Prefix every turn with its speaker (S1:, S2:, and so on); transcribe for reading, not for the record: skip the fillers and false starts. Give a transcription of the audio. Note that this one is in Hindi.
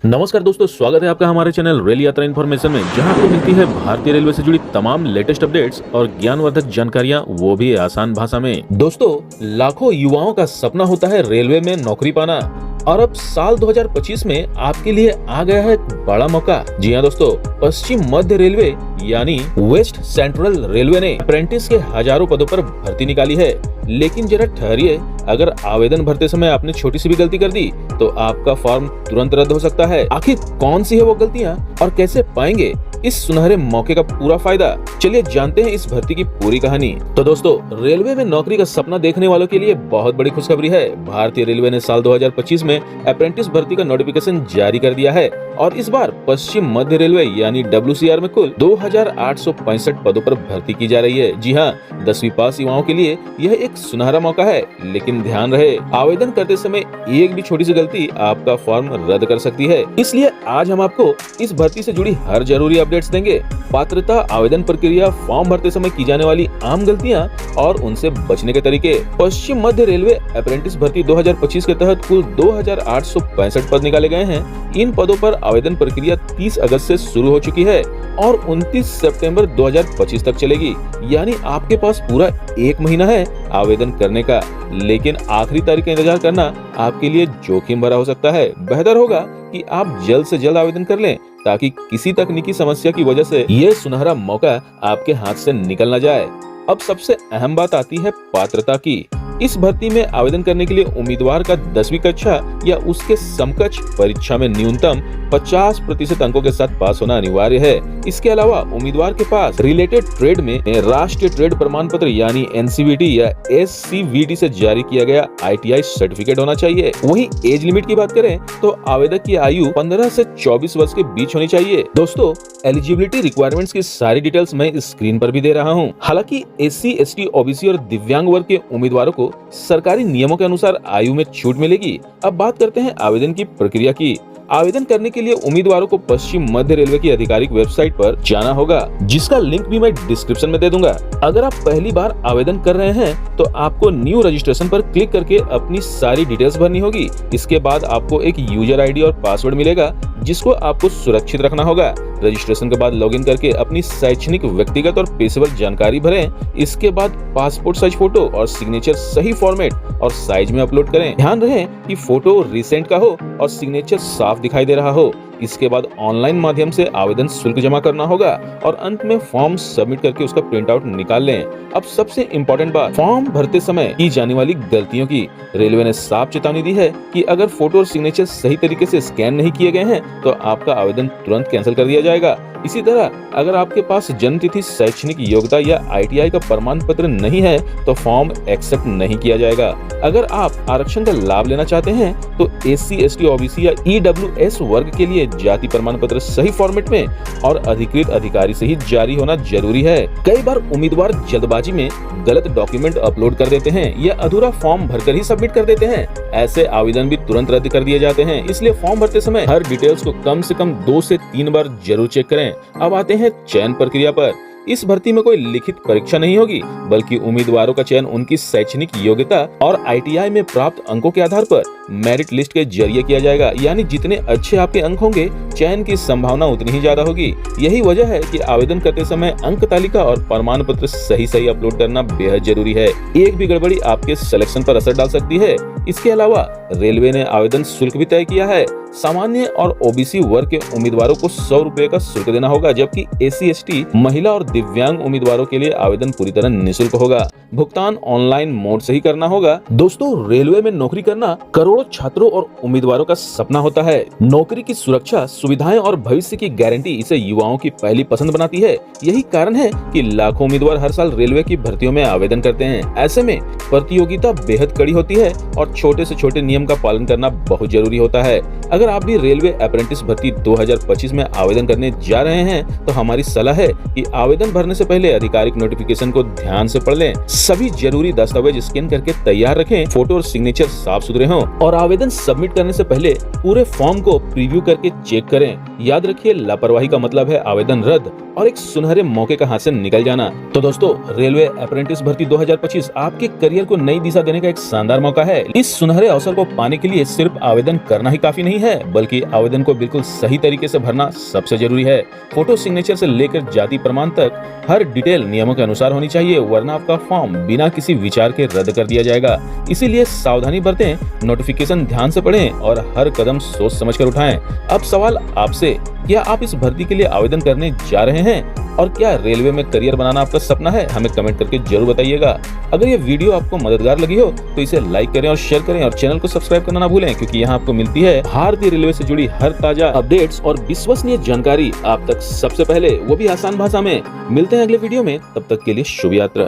S1: नमस्कार दोस्तों, स्वागत है आपका हमारे चैनल रेल यात्रा इन्फॉर्मेशन में, जहां आपको मिलती है भारतीय रेलवे से जुड़ी तमाम लेटेस्ट अपडेट्स और ज्ञानवर्धक जानकारियां, वो भी आसान भाषा में। दोस्तों, लाखों युवाओं का सपना होता है रेलवे में नौकरी पाना, और अब साल 2025 में आपके लिए आ गया है एक बड़ा मौका। जी हाँ दोस्तों, पश्चिम मध्य रेलवे यानी वेस्ट सेंट्रल रेलवे ने अप्रेंटिस के हजारों पदों पर भर्ती निकाली है। लेकिन जरा ठहरिए, अगर आवेदन भरते समय आपने छोटी सी भी गलती कर दी तो आपका फॉर्म तुरंत रद्द हो सकता है। आखिर कौन सी है वो गलतियां और कैसे पाएंगे इस सुनहरे मौके का पूरा फायदा? चलिए जानते हैं इस भर्ती की पूरी कहानी। तो दोस्तों, रेलवे में नौकरी का सपना देखने वालों के लिए बहुत बड़ी खुशखबरी है। भारतीय रेलवे ने साल 2025 में अप्रेंटिस भर्ती का नोटिफिकेशन जारी कर दिया है, और इस बार पश्चिम मध्य रेलवे यानी WCR में कुल 2865 पदों पर भर्ती की जा रही है। जी हाँ, 10वीं पास युवाओं के लिए यह एक सुनहरा मौका है। लेकिन ध्यान रहे, आवेदन करते समय एक भी छोटी सी गलती आपका फॉर्म रद्द कर सकती है। इसलिए आज हम आपको इस भर्ती से जुड़ी हर जरूरी अपडेट्स देंगे। पात्रता, आवेदन प्रक्रिया, फॉर्म भरते समय की जाने वाली आम गलतियां और उनसे बचने के तरीके। पश्चिम मध्य रेलवे अप्रेंटिस भर्ती 2025 के तहत कुल 2865 पद निकाले गए हैं। इन पदों पर आवेदन प्रक्रिया 30 अगस्त से शुरू हो चुकी है और 29 सितंबर 2025 तक चलेगी। यानी आपके पास पूरा एक महीना है आवेदन करने का। लेकिन आखिरी तारीख का इंतजार करना आपके लिए जोखिम भरा हो सकता है। बेहतर होगा कि आप जल्द से जल्द आवेदन कर लें, ताकि किसी तकनीकी समस्या की वजह से ये सुनहरा मौका आपके हाथ से निकल न जाए। अब सबसे अहम बात आती है पात्रता की। इस भर्ती में आवेदन करने के लिए उम्मीदवार का 10वीं कक्षा या उसके समकक्ष परीक्षा में न्यूनतम 50% अंकों के साथ पास होना अनिवार्य है। इसके अलावा उम्मीदवार के पास रिलेटेड ट्रेड में राष्ट्रीय ट्रेड प्रमाण पत्र यानी NCVT या SCVT से जारी किया गया ITI सर्टिफिकेट होना चाहिए। वहीं एज लिमिट की बात करें तो आवेदक की आयु 15 से 24 वर्ष के बीच होनी चाहिए। दोस्तों, एलिजिबिलिटी रिक्वायरमेंट्स की सारी डिटेल्स मैं स्क्रीन पर भी दे रहा हूँ। हालांकि SC, ST, OBC और दिव्यांग वर्ग के उम्मीदवारों को सरकारी नियमों के अनुसार आयु में छूट मिलेगी। अब बात करते हैं आवेदन की प्रक्रिया की। आवेदन करने के लिए उम्मीदवारों को पश्चिम मध्य रेलवे की आधिकारिक वेबसाइट पर जाना होगा, जिसका लिंक भी मैं डिस्क्रिप्शन में दे दूंगा। अगर आप पहली बार आवेदन कर रहे हैं तो आपको न्यू रजिस्ट्रेशन पर क्लिक करके अपनी सारी डिटेल्स भरनी होगी। इसके बाद आपको एक यूजर ID और पासवर्ड मिलेगा, जिसको आपको सुरक्षित रखना होगा। रजिस्ट्रेशन के बाद लॉगिन करके अपनी शैक्षणिक, व्यक्तिगत और पेशेवर जानकारी भरें। इसके बाद पासपोर्ट साइज फोटो और सिग्नेचर सही फॉर्मेट और साइज में अपलोड करें। ध्यान रहे कि फोटो रिसेंट का हो और सिग्नेचर साफ दिखाई दे रहा हो। इसके बाद ऑनलाइन माध्यम से आवेदन शुल्क जमा करना होगा और अंत में फॉर्म सबमिट करके उसका प्रिंट आउट निकाल लें। अब सबसे इम्पोर्टेंट बात, फॉर्म भरते समय की जाने वाली गलतियों की। रेलवे ने साफ चेतावनी दी है कि अगर फोटो और सिग्नेचर सही तरीके से स्कैन नहीं किए गए हैं तो आपका आवेदन तुरंत कैंसिल कर दिया जाएगा। इसी तरह अगर आपके पास जन्म तिथि, शैक्षणिक योग्यता या ITI का प्रमाण पत्र नहीं है तो फॉर्म एक्सेप्ट नहीं किया जाएगा। अगर आप आरक्षण का लाभ लेना चाहते हैं तो SC, ST, OBC या EWS वर्ग के लिए जाति प्रमाण पत्र सही फॉर्मेट में और अधिकृत अधिकारी से ही जारी होना जरूरी है। कई बार उम्मीदवार जल्दबाजी में गलत डॉक्यूमेंट अपलोड कर देते हैं या अधूरा फॉर्म भरकर ही सबमिट कर देते हैं। ऐसे आवेदन भी तुरंत रद्द कर दिए जाते हैं। इसलिए फॉर्म भरते समय हर डिटेल्स को कम से कम 2 से 3 बार जरूर चेक करें। अब आते हैं चयन प्रक्रिया पर। इस भर्ती में कोई लिखित परीक्षा नहीं होगी, बल्कि उम्मीदवारों का चयन उनकी शैक्षणिक योग्यता और ITI में प्राप्त अंकों के आधार पर मेरिट लिस्ट के जरिए किया जाएगा। यानी जितने अच्छे आपके अंक होंगे, चयन की संभावना उतनी ही ज्यादा होगी। यही वजह है कि आवेदन करते समय अंक तालिका और प्रमाण पत्र सही अपलोड करना बेहद जरूरी है। एक भी गड़बड़ी आपके सिलेक्शन पर असर डाल सकती है। इसके अलावा रेलवे ने आवेदन शुल्क भी तय किया है। सामान्य और OBC वर्ग के उम्मीदवारों को 100 रुपए का शुल्क देना होगा, जबकि SC, ST, महिला और दिव्यांग उम्मीदवारों के लिए आवेदन पूरी तरह निःशुल्क होगा। भुगतान ऑनलाइन मोड से ही करना होगा। दोस्तों, रेलवे में नौकरी करना करोड़ों छात्रों और उम्मीदवारों का सपना होता है। नौकरी की सुरक्षा, सुविधाएं और भविष्य की गारंटी इसे युवाओं की पहली पसंद बनाती है। यही कारण है कि लाखों उम्मीदवार हर साल रेलवे की भर्तियों में आवेदन करते हैं। ऐसे में प्रतियोगिता बेहद कड़ी होती है और छोटे से छोटे नियम का पालन करना बहुत जरूरी होता है। अगर आप भी रेलवे अप्रेंटिस भर्ती 2025 में आवेदन करने जा रहे हैं तो हमारी सलाह है कि आवेदन भरने से पहले आधिकारिक नोटिफिकेशन को ध्यान से पढ़ लें। सभी जरूरी दस्तावेज स्कैन करके तैयार रखें, फोटो और सिग्नेचर साफ सुथरे हों और आवेदन सबमिट करने से पहले पूरे फॉर्म को प्रीव्यू करके चेक करें। याद रखिए, लापरवाही का मतलब है आवेदन रद्द और एक सुनहरे मौके का हाथ से निकल जाना। तो दोस्तों, रेलवे अप्रेंटिस भर्ती 2025 आपके करियर को नई दिशा देने का एक शानदार मौका है। इस सुनहरे अवसर को पाने के लिए सिर्फ आवेदन करना ही काफी नहीं है, बल्कि आवेदन को बिल्कुल सही तरीके से भरना सबसे जरूरी है। फोटो सिग्नेचर से लेकर जाति प्रमाण तक हर डिटेल नियमों के अनुसार होनी चाहिए, वरना आपका फॉर्म बिना किसी विचार के रद्द कर दिया जाएगा। इसीलिए सावधानी बरतें, नोटिफिकेशन ध्यान से पढ़ें और हर कदम सोच समझकर उठाएं। अब सवाल आपसे, क्या आप इस भर्ती के लिए आवेदन करने जा रहे हैं? और क्या रेलवे में करियर बनाना आपका सपना है? हमें कमेंट करके जरूर बताइएगा। अगर ये वीडियो आपको मददगार लगी हो तो इसे लाइक करें और शेयर करें और चैनल को सब्सक्राइब करना ना भूलें, क्योंकि यहाँ आपको मिलती है भारतीय रेलवे से जुड़ी हर ताजा अपडेट्स और विश्वसनीय जानकारी आप तक सबसे पहले, वो भी आसान भाषा में। मिलते हैं अगले वीडियो में, तब तक के लिए शुभ यात्रा।